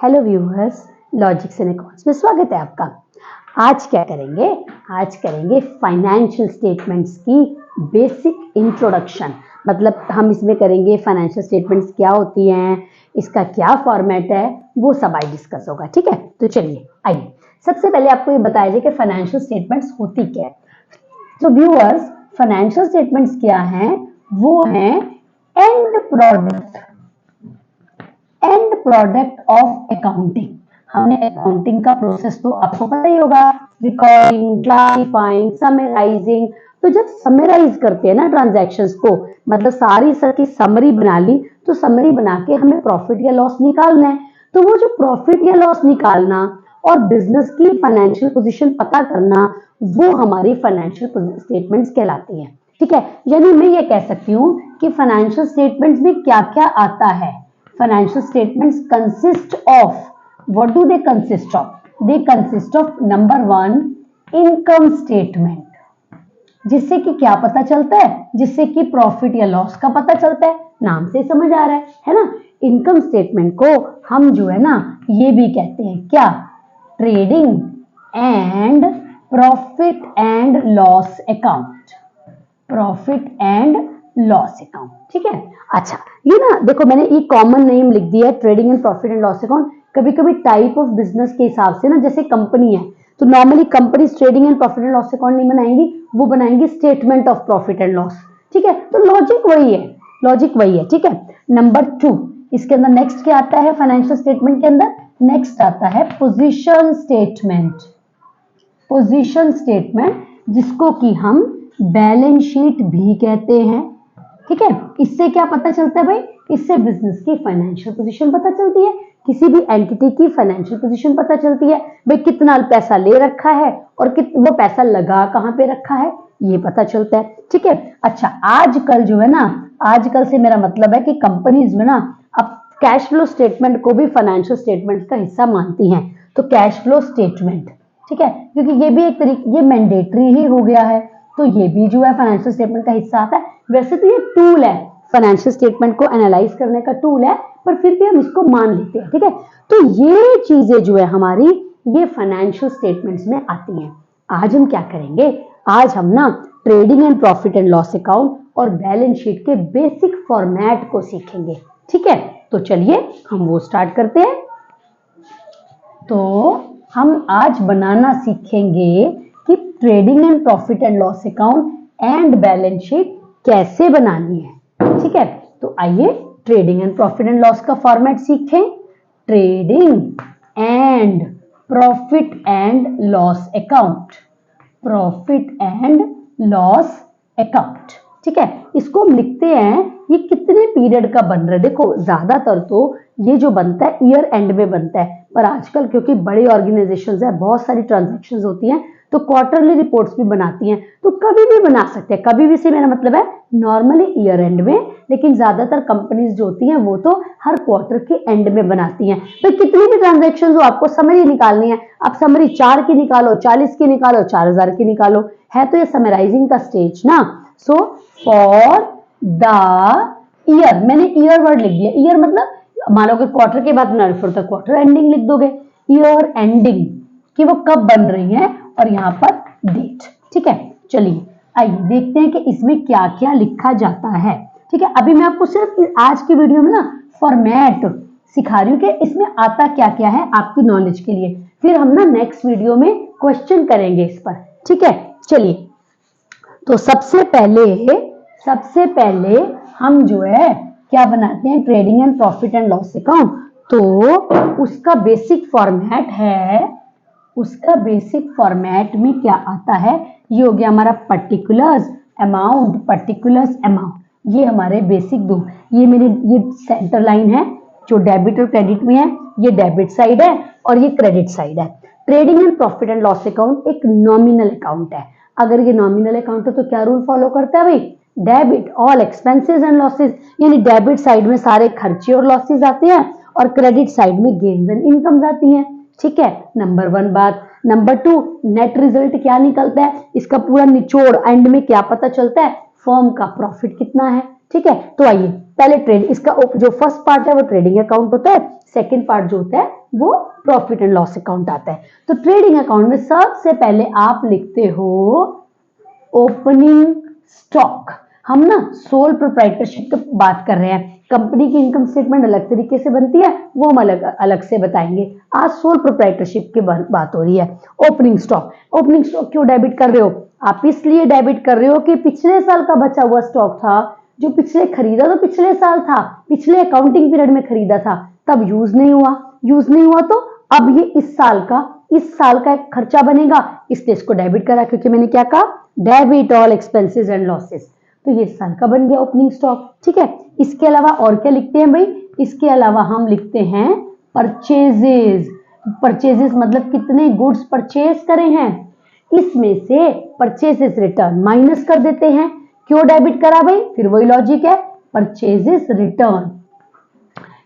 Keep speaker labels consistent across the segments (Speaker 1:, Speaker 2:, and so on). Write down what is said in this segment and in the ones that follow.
Speaker 1: Hello viewers, logics and accounts में स्वागत है आपका। आज क्या करेंगे? आज करेंगे फाइनेंशियल स्टेटमेंट्स की बेसिक इंट्रोडक्शन। मतलब हम इसमें करेंगे फाइनेंशियल स्टेटमेंट्स क्या होती हैं, इसका क्या फॉर्मेट है, वो सब आज डिस्कस होगा। ठीक है, तो चलिए आइए सबसे पहले आपको ये बताया जाए कि फाइनेंशियल स्टेटमेंट्स होती क्या है। तो व्यूअर्स, फाइनेंशियल स्टेटमेंट्स क्या हैं? वो हैं एंड प्रोडक्ट ऑफ अकाउंटिंग। हमने अकाउंटिंग का प्रोसेस तो आपको पता ही होगा, रिकॉर्डिंग, क्लासिफाइंग, समराइजिंग। तो जब समराइज करते हैं ना ट्रांजैक्शंस को, मतलब सारी की समरी बना ली, तो समरी बना के हमें प्रॉफिट या लॉस निकालना है। तो वो जो प्रॉफिट या लॉस निकालना और बिजनेस की फाइनेंशियल पोजीशन पता करना, वो हमारी फाइनेंशियल स्टेटमेंट्स कहलाती है। ठीक है, यानी मैं ये कह सकती हूँ कि फाइनेंशियल स्टेटमेंट्स में क्या क्या आता है। Financial statements consist of, what do they consist of? They consist of number 1, income statement, जिससे कि क्या पता चलता है? जिससे कि प्रॉफिट या लॉस का पता चलता है। नाम से समझ आ रहा है ना। इनकम स्टेटमेंट को हम जो है ना ये भी कहते हैं क्या? Trading and profit and loss account. Profit and loss account. ठीक है, अच्छा ये ना देखो, मैंने ये कॉमन नेम लिख दिया है, trading and profit and loss account. कभी कभी टाइप ऑफ बिजनेस के हिसाब से ना, जैसे कंपनी है तो normally company trading and profit and loss account नहीं बनाएंगी, वो बनाएंगी statement of profit and loss. ठीक है, तो लॉजिक वही है, लॉजिक वही है। ठीक है, नंबर 2, इसके अंदर नेक्स्ट क्या आता है? फाइनेंशियल स्टेटमेंट के अंदर नेक्स्ट आता है पोजीशन स्टेटमेंट। पोजीशन स्टेटमेंट जिसको कि हम बैलेंस शीट भी कहते हैं। ठीक है, इससे क्या पता चलता है भाई? इससे बिजनेस की फाइनेंशियल पोजीशन पता चलती है, किसी भी एंटिटी की फाइनेंशियल पोजीशन पता चलती है। भाई कितना पैसा ले रखा है और वो पैसा लगा कहाँ पे रखा है, ये पता चलता है। ठीक है, अच्छा आजकल जो है ना, आजकल से मेरा मतलब है कि कंपनीज में ना अब कैश फ्लो स्टेटमेंट को भी फाइनेंशियल स्टेटमेंट का हिस्सा मानती हैं। तो कैश फ्लो स्टेटमेंट, ठीक है, क्योंकि ये भी एक तरीके, ये मैंडेटरी ही हो गया है, तो ये भी जो है फाइनेंशियल स्टेटमेंट का हिस्सा आता है। वैसे तो ये टूल है, फाइनेंशियल स्टेटमेंट को एनालाइज करने का टूल है, पर फिर भी हम इसको मान लेते हैं। ठीक है, तो ये चीजें जो है हमारी, ये फाइनेंशियल स्टेटमेंट्स में आती हैं। आज हम क्या करेंगे? आज हम ना trading and profit and loss account और बैलेंस शीट के बेसिक फॉर्मेट को सीखेंगे। ठीक है, तो चलिए हम वो स्टार्ट करते हैं। तो हम आज बनाना सीखेंगे कि trading and profit and loss account and balance sheet कैसे बनानी है। ठीक है, तो आइए trading and profit and loss का फॉर्मेट सीखें। Trading and profit and loss account. Profit and loss account. ठीक है, इसको हम लिखते हैं, ये कितने पीरियड का बन रहा है? देखो ज्यादातर तो ये जो बनता है ईयर एंड में बनता है, पर आजकल क्योंकि बड़ी ऑर्गेनाइजेशंस है, बहुत सारी ट्रांजैक्शंस होती हैं, तो क्वार्टरली रिपोर्ट्स भी बनाती हैं, तो कभी भी बना सकते हैं। कभी भी से मेरा मतलब है नॉर्मली ईयर एंड में, लेकिन ज्यादातर कंपनीज जो होती हैं वो तो हर क्वार्टर के एंड में बनाती हैं। तो कितनी भी ट्रांजैक्शंस हो, आपको समरी निकालनी है, आप समरी 4 की निकालो, 40 की निकालो, 4000 की निकालो, है तो ये समराइजिंग का स्टेज ना। सो फॉर द ईयर, मैंने ईयर वर्ड लिख दिया। ईयर मतलब मान लो कि क्वार्टर के बाद बना रहे, फिर तो क्वार्टर एंडिंग लिख दोगे, ईयर एंडिंग कि वो कब बन रही है, और यहाँ पर डेट। ठीक है, चलिए आइए देखते हैं कि इसमें क्या क्या लिखा जाता है। ठीक है, अभी मैं आपको सिर्फ आज की वीडियो में ना फॉर्मेट सिखा रही हूँ कि इसमें आता क्या क्या है आपकी नॉलेज के लिए, फिर हम ना नेक्स्ट वीडियो में क्वेश्चन करेंगे इस पर। ठीक है, चलिए तो सबसे पहले हम जो है क्या बनाते हैं? Trading and profit and loss account. तो उसका बेसिक फॉर्मेट है, उसका बेसिक फॉर्मेट में क्या आता है? ये हो गया हमारा पर्टिकुलर्स अमाउंट। ये हमारे बेसिक दो, ये मेरे ये सेंटर लाइन है जो डेबिट और क्रेडिट में है, ये डेबिट साइड है और ये क्रेडिट साइड है। Trading and profit and loss account एक नॉमिनल अकाउंट है। अगर ये नॉमिनल अकाउंट है तो क्या रूल फॉलो करता है भाई? Debit all expenses and losses, यानी डेबिट साइड में सारे खर्चे और लॉसेस आते हैं और क्रेडिट साइड में गेन्स एंड इनकम्स आती हैं। ठीक है, नंबर 1 बात। नंबर 2, नेट रिजल्ट क्या निकलता है? इसका पूरा निचोड़ एंड में क्या पता चलता है? फर्म का प्रॉफिट कितना है। ठीक है, तो आइए पहले ट्रेड इसका जो फर्स्ट पार्ट है वो ट्रेडिंग अकाउंट होता है, सेकंड पार्ट जो होता है वो प्रॉफिट एंड लॉस अकाउंट आता है। तो ट्रेडिंग अकाउंट में सबसे पहले आप लिखते हो ओपनिंग स्टॉक। हम ना सोल प्रोप्राइटरशिप की बात कर रहे हैं, कंपनी की इनकम स्टेटमेंट अलग तरीके से बनती है, वो हम अलग अलग से बताएंगे। आज सोल प्रोप्राइटरशिप की बात हो रही है। ओपनिंग स्टॉक क्यों डेबिट कर रहे हो? आप इसलिए डेबिट कर रहे हो कि पिछले साल का बचा हुआ स्टॉक था, जो पिछले खरीदा तो पिछले साल था, पिछले अकाउंटिंग पीरियड में खरीदा था, तब यूज नहीं हुआ तो अब ये इस साल का एक खर्चा बनेगा, इसलिए इसको डेबिट करा, क्योंकि मैंने क्या कहा, debit all expenses and losses. तो ये इस साल का बन गया ओपनिंग स्टॉक। ठीक है, इसके अलावा और क्या लिखते हैं भाई? इसके अलावा हम लिखते हैं परचेजेस मतलब कितने गुड्स परचेज करे हैं, इसमें से परचेजेस रिटर्न माइनस कर देते हैं। क्यों डेबिट करा भाई? फिर वही लॉजिक है, परचेजेस रिटर्न,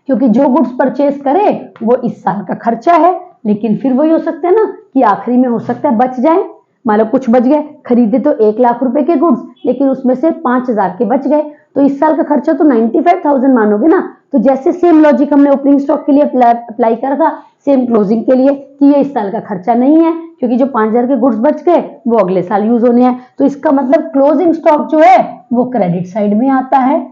Speaker 1: क्योंकि जो गुड्स परचेज करे वो इस साल का खर्चा है, लेकिन फिर वही हो सकता है ना कि आखिरी में हो सकता है बच जाए। मान लो कुछ बच गए, खरीदे तो 1 लाख रुपए के गुड्स, लेकिन उसमें से 5,000 के बच गए, तो इस साल का खर्चा तो 95,000 मानोगे ना। तो जैसे सेम लॉजिक हमने ओपनिंग स्टॉक के लिए अप्लाई करा था, सेम क्लोजिंग के लिए, कि ये इस साल का खर्चा नहीं है, क्योंकि जो 5,000 के गुड्स बच गए वो अगले साल यूज होने हैं। तो इसका मतलब क्लोजिंग स्टॉक जो है वो क्रेडिट साइड में आता है।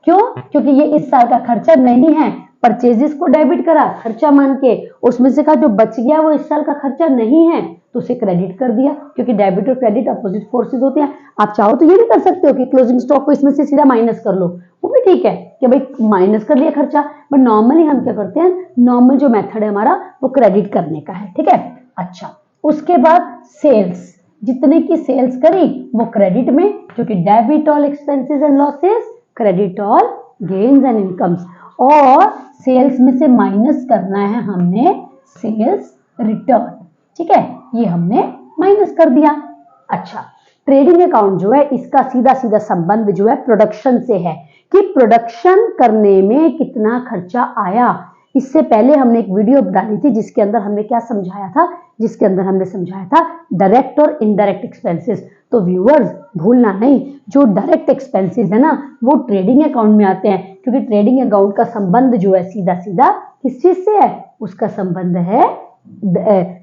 Speaker 1: क्यों? क्योंकि ये इस साल का खर्चा नहीं है, परचेजेस को डेबिट करा खर्चा मान के, उसमें से का जो बच गया वो इस साल का खर्चा नहीं है, तो उसे क्रेडिट कर दिया, क्योंकि डेबिट और क्रेडिट अपोजिट फोर्सेस होते हैं। आप चाहो तो ये भी कर सकते हो कि क्लोजिंग स्टॉक को इसमें से सीधा माइनस कर लो, वो भी ठीक है कि भाई माइनस कर लिया खर्चा, बट नॉर्मली हम क्या करते हैं, नॉर्मल जो मेथड है हमारा वो क्रेडिट करने का है। ठीक है, अच्छा, उसके बाद सेल्स, जितने की सेल्स करी वो क्रेडिट में, क्योंकि debit all expenses and losses, credit all gains and incomes, और सेल्स में से माइनस करना है हमने सेल्स रिटर्न। ठीक है, ये हमने माइनस कर दिया। अच्छा, ट्रेडिंग अकाउंट जो है इसका सीधा सीधा संबंध जो है प्रोडक्शन से है, कि प्रोडक्शन करने में कितना खर्चा आया। इससे पहले हमने एक वीडियो डाली थी जिसके अंदर हमने क्या समझाया था, जिसके अंदर हमने समझाया था डायरेक्ट और इनडायरेक्ट एक्सपेंसेस। तो व्यूअर्स भूलना नहीं, जो डायरेक्ट एक्सपेंसेस है ना वो ट्रेडिंग अकाउंट में आते हैं, क्योंकि ट्रेडिंग अकाउंट का संबंध जो है सीधा सीधा किस चीज से है, उसका संबंध है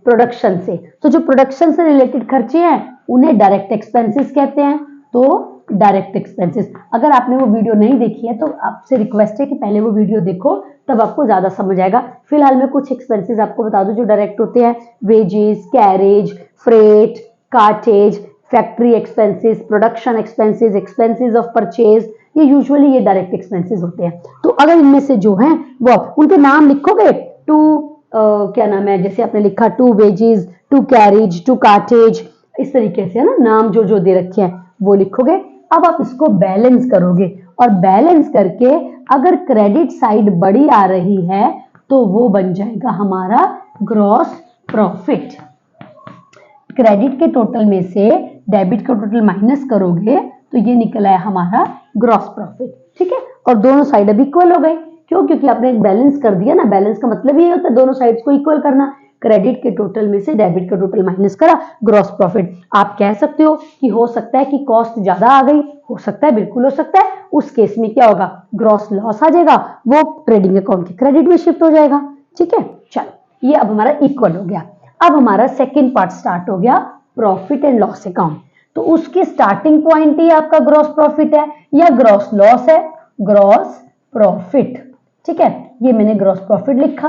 Speaker 1: प्रोडक्शन से। तो जो प्रोडक्शन से रिलेटेड खर्चे हैं उन्हें डायरेक्ट एक्सपेंसेस कहते हैं। तो डायरेक्ट एक्सपेंसेस, अगर आपने वो वीडियो नहीं देखी है तो आपसे रिक्वेस्ट है कि पहले वो वीडियो देखो, तब आपको ज्यादा समझ आएगा। फिलहाल मैं कुछ एक्सपेंसेस आपको बता दूं जो डायरेक्ट होते हैं, wages, carriage, freight, cartage, factory expenses, production expenses, expenses of purchase, ये यूजुअली ये डायरेक्ट एक्सपेंसेस होते हैं। तो अगर इनमें से जो हैं वो उनके नाम लिखोगे, क्या नाम है, जैसे आपने लिखा to wages, to carriage, to cartage, इस तरीके से है ना नाम जो जो दे रखे हैं वो लिखोगे। अब आप इसको बैलेंस करोगे, और बैलेंस करके अगर क्रेडिट साइड बड़ी आ रही है तो वो बन जाएगा हमारा ग्रॉस प्रॉफिट। क्रेडिट के टोटल में से डेबिट का टोटल माइनस करोगे तो ये निकल आया हमारा ग्रॉस प्रॉफिट। ठीक है, और दोनों साइड अब इक्वल हो गए। क्यों? क्योंकि आपने एक बैलेंस कर दिया ना, बैलेंस का मतलब ये होता है दोनों साइड्स को इक्वल करना। क्रेडिट के टोटल में से डेबिट का टोटल माइनस करा, ग्रॉस प्रॉफिट। आप कह सकते हो कि हो सकता है कि कॉस्ट ज्यादा आ गई, हो सकता है, बिल्कुल हो सकता है, उस केस में क्या होगा, ग्रॉस लॉस आ जाएगा, वो ट्रेडिंग अकाउंट के क्रेडिट में शिफ्ट हो जाएगा। ठीक है, चलो ये अब हमारा इक्वल हो गया। अब हमारा सेकेंड पार्ट स्टार्ट हो गया, प्रॉफिट एंड लॉस अकाउंट। तो उसके स्टार्टिंग पॉइंट ही आपका ग्रॉस प्रॉफिट है या ग्रॉस लॉस है, ग्रॉस प्रॉफिट। ठीक है, ये मैंने ग्रॉस प्रॉफिट लिखा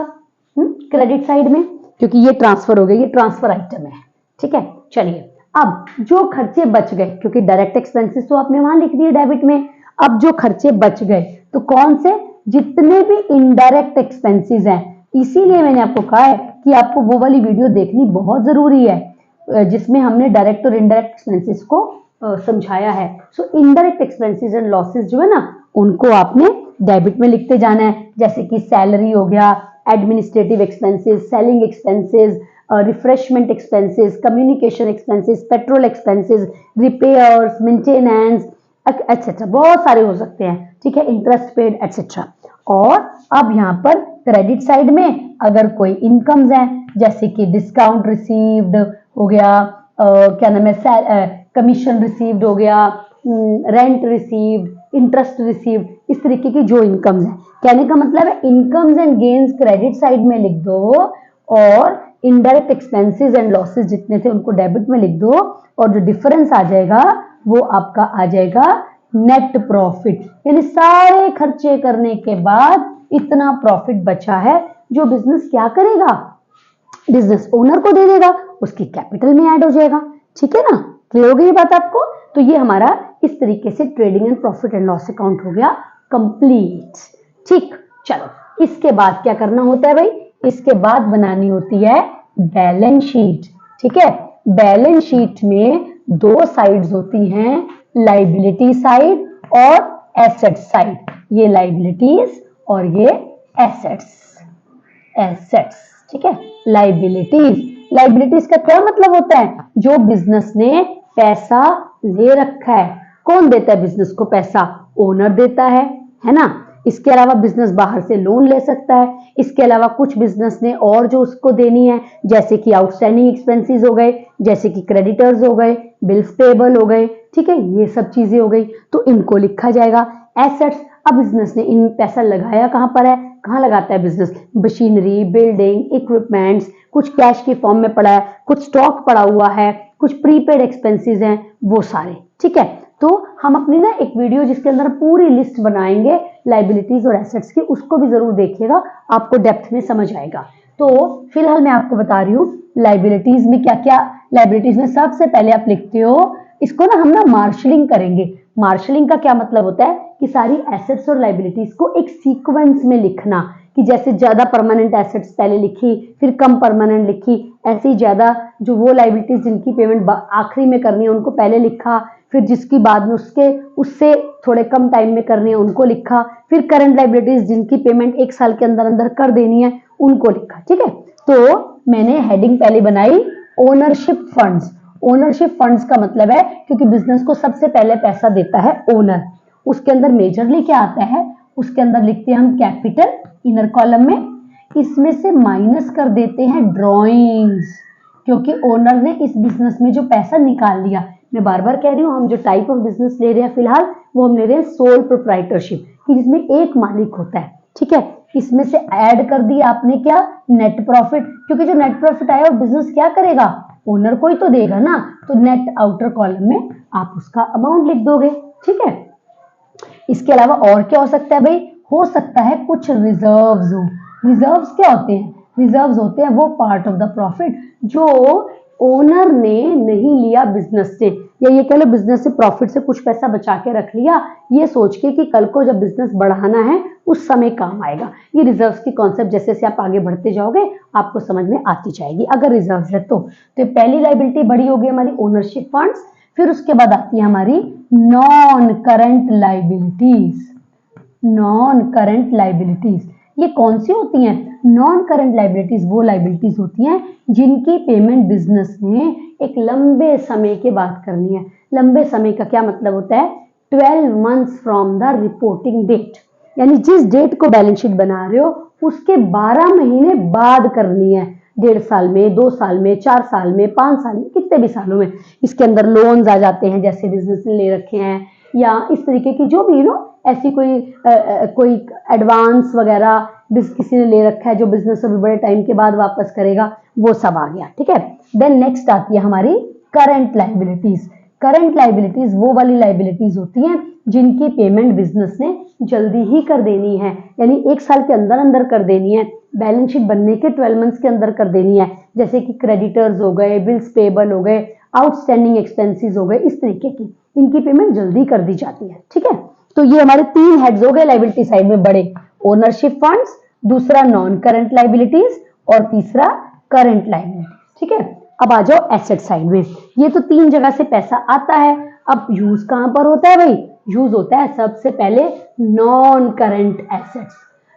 Speaker 1: क्रेडिट साइड में, क्योंकि ये ट्रांसफर हो गया, ये ट्रांसफर आइटम है। ठीक है, चलिए अब जो खर्चे बच गए, क्योंकि डायरेक्ट एक्सपेंसेस तो आपने वहां लिख दिए डेबिट में, अब जो खर्चे बच गए तो कौन से, जितने भी इनडायरेक्ट एक्सपेंसेस हैं। इसीलिए मैंने आपको कहा है कि आपको वो वाली वीडियो देखनी बहुत जरूरी है जिसमें हमने डायरेक्ट और इनडायरेक्ट एक्सपेंसेस को समझाया है। सो इनडायरेक्ट एक्सपेंसेस एंड लॉसेस जो है ना उनको आपने डेबिट में लिखते जाना है, जैसे कि सैलरी हो गया, administrative expenses, selling expenses, refreshment expenses, communication expenses, petrol expenses, repairs, maintenance etcetera, बहुत सारे हो सकते हैं। ठीक है, इंटरेस्ट पेड एक्सेट्रा। और अब यहाँ पर क्रेडिट साइड में अगर कोई इनकम्स हैं, जैसे कि डिस्काउंट रिसीव्ड हो गया, क्या नाम है, कमीशन रिसीव्ड हो गया, रेंट रिसीव्ड, इंटरेस्ट रिसीव्ड, इस तरीके की जो इनकम्स है। कहने का मतलब है incomes and gains credit side में लिख दो और इनडायरेक्ट एक्सपेंसेस एंड लॉसेस जितने थे उनको डेबिट में लिख दो, और जो डिफरेंस आ जाएगा वो आपका आ जाएगा नेट प्रॉफिट। यानी सारे खर्चे करने के बाद इतना प्रॉफिट बचा है जो बिजनेस क्या करेगा, बिजनेस ओनर को दे देगा, उसकी कैपिटल में ऐड हो जाएगा। ठीक है ना, क्लियर हो गई ये बात आपको? तो ये हमारा इस तरीके से trading and profit and loss account हो गया कंप्लीट। ठीक, चलो इसके बाद क्या करना होता है भाई, इसके बाद बनानी होती है बैलेंस शीट। ठीक है, बैलेंस शीट में दो साइड्स होती हैं, लाइबिलिटी साइड और एसेट साइड। ये लाइबिलिटीज और ये एसेट्स। ठीक है, लाइबिलिटीज का क्या मतलब होता है, जो बिजनेस ने पैसा ले रखा है। कौन देता है बिजनेस को पैसा, ओनर देता है ना। इसके अलावा बिजनेस बाहर से लोन ले सकता है, इसके अलावा कुछ बिजनेस ने और जो उसको देनी है, जैसे कि आउटस्टैंडिंग एक्सपेंसेस हो गए, जैसे कि क्रेडिटर्स हो गए, बिल्स पेबल हो गए। ठीक है, ये सब चीजें हो गई, तो इनको लिखा जाएगा एसेट्स। अब बिजनेस ने इन पैसा लगाया कहां पर है, कहां लगाता है बिजनेस, मशीनरी, बिल्डिंग, इक्विपमेंट्स, कुछ कैश की फॉर्म में पड़ा है, कुछ स्टॉक पड़ा हुआ है, कुछ प्रीपेड एक्सपेंसेस हैं, वो सारे। ठीक है, तो हम अपनी ना एक वीडियो जिसके अंदर पूरी लिस्ट बनाएंगे लाइबिलिटीज और एसेट्स की, उसको भी जरूर देखिएगा, आपको डेप्थ में समझ आएगा। तो फिलहाल मैं आपको बता रही हूँ लाइबिलिटीज में क्या क्या। लाइबिलिटीज में सबसे पहले आप लिखते हो, इसको ना हम ना मार्शलिंग करेंगे। मार्शलिंग का क्या मतलब होता है कि सारी एसेट्स और लाइबिलिटीज को एक सीक्वेंस में लिखना, कि जैसे ज्यादा परमानेंट एसेट्स पहले लिखी, फिर कम परमानेंट लिखी, ऐसे ही ज्यादा जो वो लाइबिलिटीज जिनकी पेमेंट आखिरी में करनी है उनको पहले लिखा, फिर जिसकी बाद में उससे थोड़े कम टाइम में करनी है उनको लिखा, फिर करंट लाइबिलिटीज जिनकी पेमेंट एक साल के अंदर अंदर कर देनी है उनको लिखा। ठीक है, तो मैंने हेडिंग पहले बनाई ओनरशिप फंड्स। ओनरशिप फंड्स का मतलब है क्योंकि बिजनेस को सबसे पहले पैसा देता है ओनर। उसके अंदर मेजरली क्या आता है, उसके अंदर लिखते हैं हम कैपिटल इनर कॉलम में, इसमें से माइनस कर देते हैं ड्रॉइंग्स, क्योंकि ओनर ने इस बिजनेस में जो पैसा निकाल लिया। मैं बार बार कह रही हूँ, हम जो टाइप ऑफ बिजनेस ले रहे हैं फिलहाल वो हम ले रहे हैं सोल प्रोप्राइटरशिप, कि जिसमें एक मालिक होता है। ठीक है, इसमें से ऐड कर दिया आपने क्या, नेट प्रॉफिट, क्योंकि जो नेट प्रॉफिट आया वो बिजनेस क्या करेगा, ओनर को ही तो देगा ना, तो नेट आउटर कॉलम में आप उसका अमाउंट लिख दोगे। ठीक है, इसके अलावा और क्या हो सकता है भाई, हो सकता है कुछ रिजर्व्स हो। रिजर्व्स क्या होते हैं, रिजर्व्स होते हैं वो पार्ट ऑफ द प्रॉफिट जो ओनर ने नहीं लिया बिजनेस से, या ये कह लो बिजनेस से प्रॉफिट से कुछ पैसा बचा के रख लिया, ये सोच के कि कल को जब बिजनेस बढ़ाना है उस समय काम आएगा। ये रिजर्व्स की कॉन्सेप्ट जैसे जैसे आप आगे बढ़ते जाओगे आपको समझ में आती जाएगी अगर रिजर्व्स है तो। पहली लाइबिलिटी बड़ी होगी हमारी ओनरशिप फंड्स, फिर उसके बाद आती है हमारी non current liabilities. Non current liabilities ये कौन सी होती हैं, नॉन करंट लाइबिलिटीज वो लाइबिलिटीज होती हैं जिनकी पेमेंट बिजनेस ने एक लंबे समय के बाद करनी है। लंबे समय का क्या मतलब होता है, 12 months from the reporting date, यानी जिस डेट को बैलेंस शीट बना रहे हो उसके 12 महीने बाद करनी है। 1.5 साल में, 2 साल में, 4 साल में, 5 साल में, कितने भी सालों में। इसके अंदर लोन्स आ जाते हैं जैसे बिजनेस ने ले रखे हैं, या इस तरीके की जो भी ऐसी कोई एडवांस वगैरह किसी ने ले रखा है जो बिजनेस अभी बड़े टाइम के बाद वापस करेगा, वो सब आ गया। ठीक है, देन नेक्स्ट आती है हमारी करंट लाइबिलिटीज। करंट लाइबिलिटीज वो वाली लाइबिलिटीज होती हैं जिनकी पेमेंट बिजनेस ने जल्दी ही कर देनी है, यानी 1 साल के अंदर अंदर कर देनी है, बैलेंस शीट बनने के 12 मंथ्स के अंदर कर देनी है, जैसे कि क्रेडिटर्स हो गए, बिल्स पेबल हो गए, आउटस्टैंडिंग एक्सपेंसेस हो गए, इस तरीके की इनकी पेमेंट जल्दी कर दी जाती है। ठीक है, तो ये हमारे 3 हेड्स हो गए लाइबिलिटी साइड में बड़े, ओनरशिप फंड्स, दूसरा नॉन करंट लाइबिलिटीज और तीसरा करंट लाइबिलिटीज। ठीक है, अब आ जाओ एसेट साइड में। ये तो 3 जगह से पैसा आता है, अब यूज कहां पर होता है भाई, यूज होता है सबसे पहले non current assets.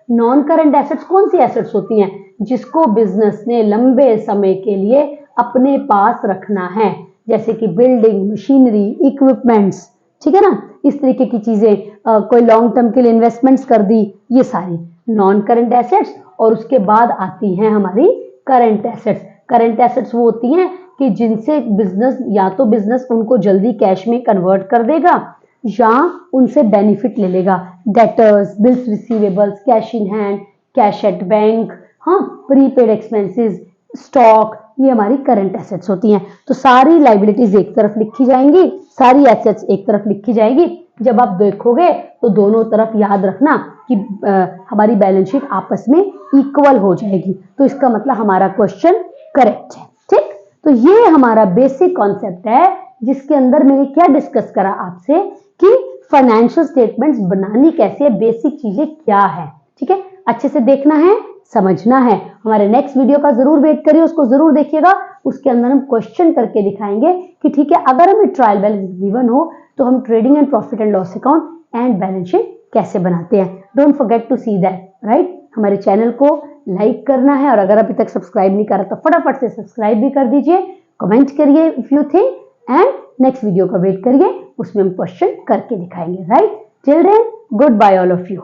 Speaker 1: Non current assets कौन सी एसेट्स होती हैं, जिसको बिजनेस ने लंबे समय के लिए अपने पास रखना है, जैसे कि बिल्डिंग, मशीनरी, इक्विपमेंट्स। ठीक है ना, इस तरीके की चीजें, कोई लॉन्ग टर्म के लिए इन्वेस्टमेंट्स कर दी, ये सारी नॉन करंट एसेट्स। और उसके बाद आती हैं हमारी करंट एसेट्स। करंट एसेट्स वो होती हैं कि जिनसे बिजनेस या तो बिजनेस उनको जल्दी कैश में कन्वर्ट कर देगा, या उनसे बेनिफिट ले लेगा। Debtors, bills receivables, cash in hand, cash at bank, हाँ, प्रीपेड एक्सपेंसेस, स्टॉक, ये हमारी करंट एसेट्स होती हैं। तो सारी लाइबिलिटीज एक तरफ लिखी जाएंगी, सारी एसेट्स एक तरफ लिखी जाएगी। जब आप देखोगे तो दोनों तरफ याद रखना कि हमारी बैलेंस शीट आपस में इक्वल हो जाएगी। तो इसका मतलब हमारा क्वेश्चन करेक्ट है। ठीक, तो ये हमारा बेसिक कॉन्सेप्ट है जिसके अंदर मैंने क्या डिस्कस करा आपसे कि फाइनेंशियल स्टेटमेंट्स बनानी कैसे है, बेसिक चीजें क्या है। ठीक है, अच्छे से देखना है, समझना है। हमारे नेक्स्ट वीडियो का जरूर वेट करिए, उसको जरूर देखिएगा। उसके अंदर हम क्वेश्चन करके दिखाएंगे कि ठीक है, अगर हमें ट्रायल बैलेंस गिवन हो तो हम trading and profit and loss account and balance sheet कैसे बनाते हैं। Don't forget to see that, right. हमारे चैनल को लाइक करना है और अगर अभी तक सब्सक्राइब नहीं करा तो फटाफट से सब्सक्राइब भी कर दीजिए। कमेंट करिए if you think, and next video का वेट करिए, उसमें हम क्वेश्चन करके दिखाएंगे, right. Till then, good bye all of you.